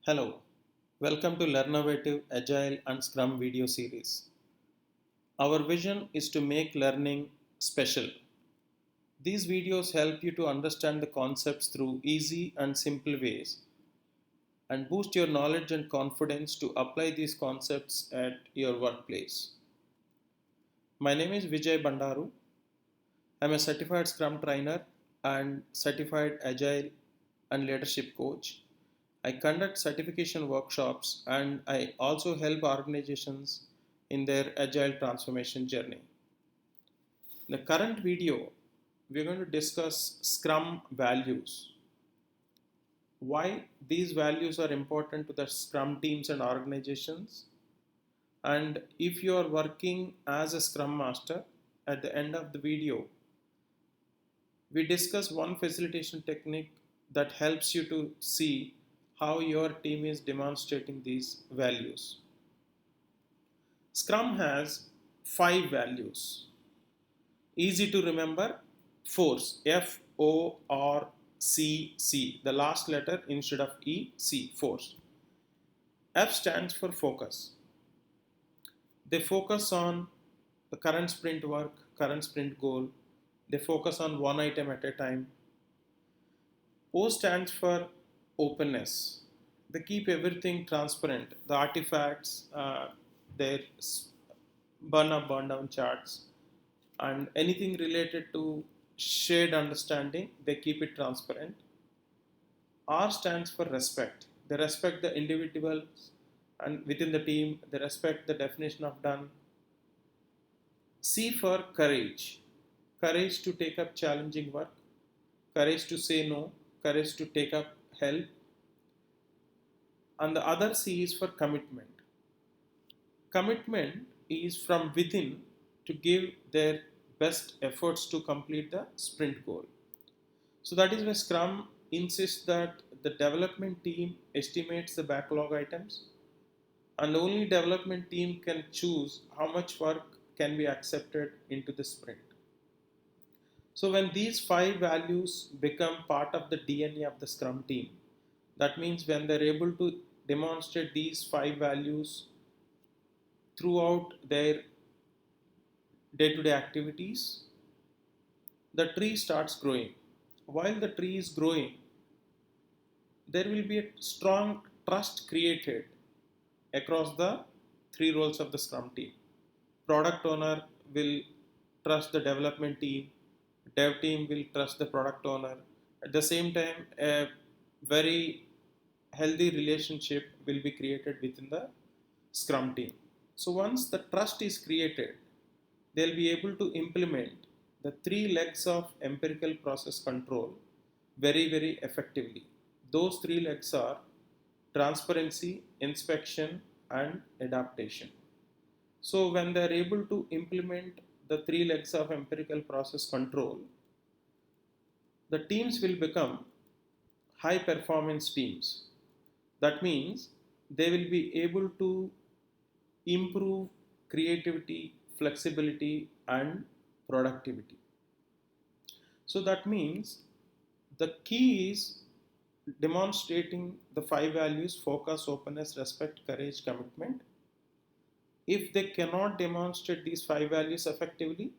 Hello, welcome to Learnovative Agile and Scrum video series. Our vision is to make learning special. These videos help you to understand the concepts through easy and simple ways and boost your knowledge and confidence to apply these concepts at your workplace. My name is Vijay Bandaru. I'm a certified Scrum trainer and certified Agile and leadership coach. I conduct certification workshops and I also help organizations in their agile transformation journey. In the current video, we're going to discuss Scrum values. Why these values are important to the Scrum teams and organizations. And if you are working as a Scrum Master, at the end of the video, we discuss one facilitation technique that helps you to see how your team is demonstrating these values. Scrum has 5 values. Easy to remember: force, F O R C C, the last letter instead of E, C, force. F stands for focus. They focus on the current sprint work, current sprint goal. They focus on one item at a time. O stands for openness. They keep everything transparent. The artifacts, their burn up, burn down charts, and anything related to shared understanding, they keep it transparent. R stands for respect. They respect the individuals and within the team, they respect the definition of done. C for courage. Courage to take up challenging work, courage to say no, courage to take up help. And the other C is for commitment. Commitment is from within to give their best efforts to complete the sprint goal. So that is why Scrum insists that the development team estimates the backlog items and only development team can choose how much work can be accepted into the sprint. So when these 5 values become part of the DNA of the Scrum team, that means when they're able to demonstrate these 5 values throughout their day-to-day activities, the tree starts growing. While the tree is growing, there will be a strong trust created across the 3 roles of the Scrum team. Product owner will trust the development team, dev team will trust the product owner. At the same time, a very healthy relationship will be created within the Scrum team. So once the trust is created, they'll be able to implement the 3 legs of empirical process control very, very effectively. Those 3 legs are transparency, inspection, and adaptation. So when they are able to implement the 3 legs of empirical process control, the teams will become high performance teams. That means they will be able to improve creativity, flexibility, and productivity. So that means the key is demonstrating the 5 values: focus, openness, respect, courage, commitment. If they cannot demonstrate these 5 values effectively,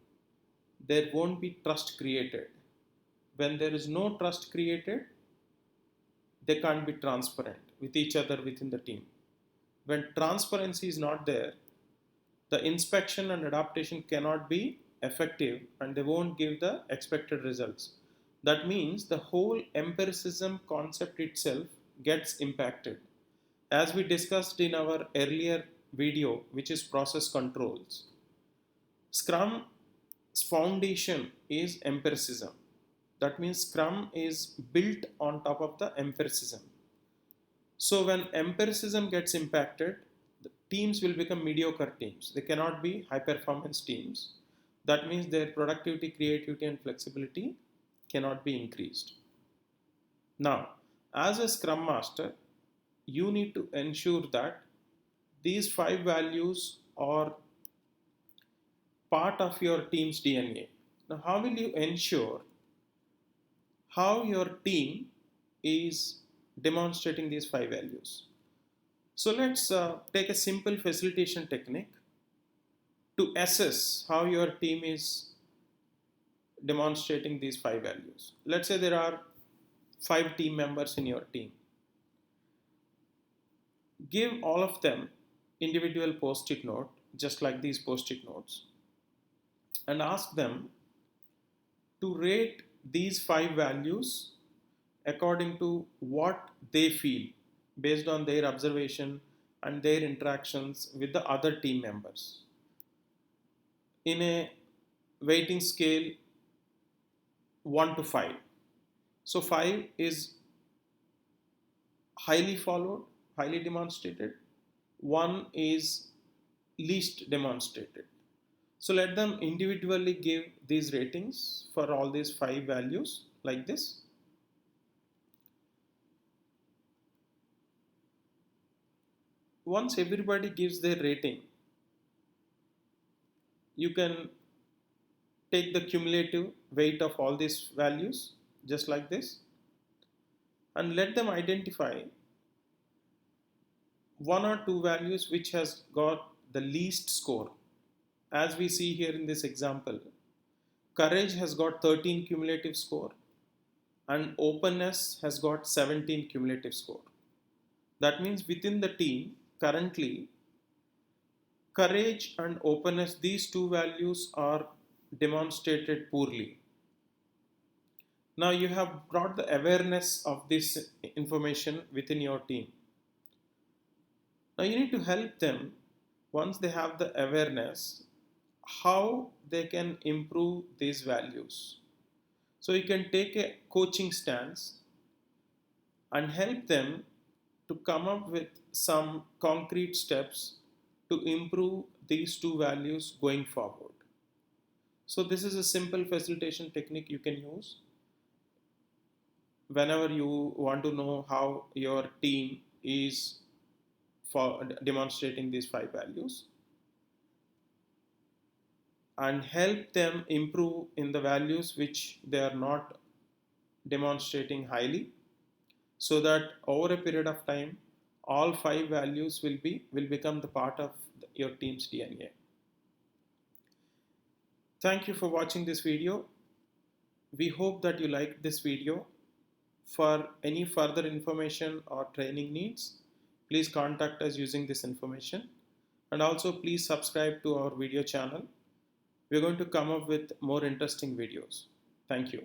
there won't be trust created. When there is no trust created, they can't be transparent with each other within the team. When transparency is not there, the inspection and adaptation cannot be effective and they won't give the expected results. That means the whole empiricism concept itself gets impacted. As we discussed in our earlier video, which is process controls, Scrum's foundation is empiricism. That means Scrum is built on top of the empiricism. So when empiricism gets impacted, the teams will become mediocre teams. They cannot be high performance teams. That means their productivity, creativity, and flexibility cannot be increased. Now, as a Scrum Master, you need to ensure that these 5 values are part of your team's DNA. Now, how will you ensure how your team is demonstrating these 5 values? So let's take a simple facilitation technique to assess how your team is demonstrating these 5 values. Let's say there are 5 team members in your team. Give all of them individual post-it note, just like these post-it notes, and ask them to rate these 5 values according to what they feel based on their observation and their interactions with the other team members in a weighting scale 1 to 5. So 5 is highly followed, highly demonstrated. 1 is least demonstrated. So let them individually give these ratings for all these 5 values like this. Once everybody gives their rating, you can take the cumulative weight of all these values just like this and let them identify 1 or 2 values which has got the least score. As we see here in this example, courage has got 13 cumulative score and openness has got 17 cumulative score. That means within the team currently, courage and openness, these 2 values are demonstrated poorly. Now you have brought the awareness of this information within your team. Now you need to help them, once they have the awareness, how they can improve these values. So you can take a coaching stance and help them to come up with some concrete steps to improve these 2 values going forward. So this is a simple facilitation technique you can use whenever you want to know how your team is for demonstrating these 5 values, and help them improve in the values which they are not demonstrating highly, so that over a period of time all 5 values will become the part of your team's DNA. Thank you for watching this video. We hope that you liked this video. For any further information or training needs, please contact us using this information, and also please subscribe to our video channel. We're going to come up with more interesting videos. Thank you.